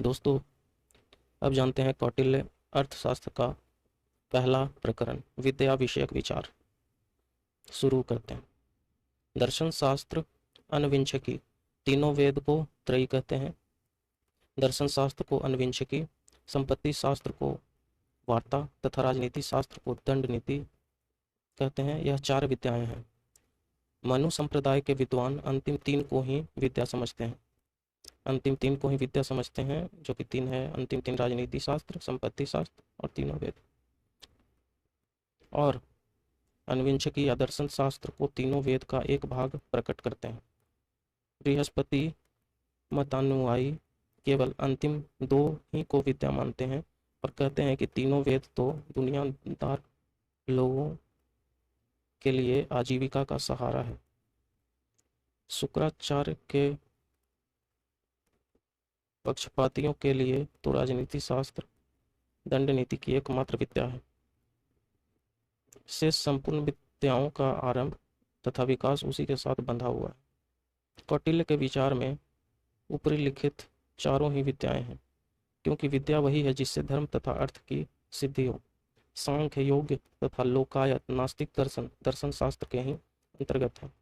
दोस्तों, अब जानते हैं कौटिल्य अर्थशास्त्र का पहला प्रकरण विद्या विषयक विचार। शुरू करते हैं। दर्शन शास्त्र अनविंशकी, तीनों वेद को त्रयी कहते हैं। दर्शन शास्त्र को अनविंशकी, संपत्ति शास्त्र को वार्ता तथा राजनीति शास्त्र को दंड नीति कहते हैं। यह चार विद्याएं हैं। मनु संप्रदाय के विद्वान अंतिम तीन को ही विद्या समझते हैं। जो कि तीन है, अंतिम तीन राजनीति शास्त्र, संपत्ति शास्त्र और तीनों वेद। और अनविंशकी या दर्शन शास्त्र को तीनों वेद का एक भाग प्रकट करते हैं। बृहस्पति मतानुयायी केवल अंतिम दो ही को विद्या मानते हैं और कहते हैं कि तीनों वेद तो दुनियादार लोगों के लिए आजीविका का सहारा है। शुक्राचार्य के पक्षपातियों के लिए तो राजनीति शास्त्र दंड नीति की एकमात्र विद्या है। शेष संपूर्ण विद्याओं का आरंभ तथा विकास उसी के साथ बंधा हुआ है। कौटिल्य के विचार में ऊपरी लिखित चारों ही विद्याएं हैं, क्योंकि विद्या वही है जिससे धर्म तथा अर्थ की सिद्धि हो। सांख्य, योग तथा लोकायत नास्तिक दर्शन शास्त्र के ही अंतर्गत है।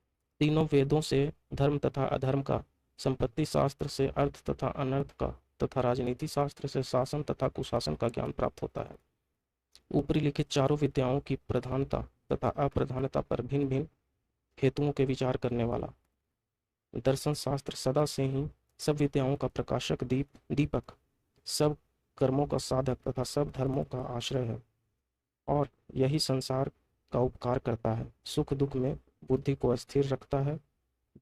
तीनों वेदों से धर्म तथा अधर्म का, संपत्ति शास्त्र से अर्थ तथा अनर्थ का तथा राजनीति शास्त्र से शासन तथा कुशासन का ज्ञान प्राप्त होता है। ऊपरी लिखित चारों विद्याओं की प्रधानता तथा अप्रधानता पर भिन्न भिन्न हेतुओं के विचार करने वाला दर्शन शास्त्र सदा से ही सब विद्याओं का प्रकाशक, दीपक, सब कर्मों का साधक तथा सब धर्मों का आश्रय है और यही संसार का उपकार करता है। सुख दुख में बुद्धि को स्थिर रखता है,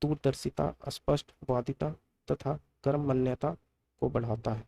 दूरदर्शिता, स्पष्ट वादिता तथा कर्मण्यता को बढ़ाता है।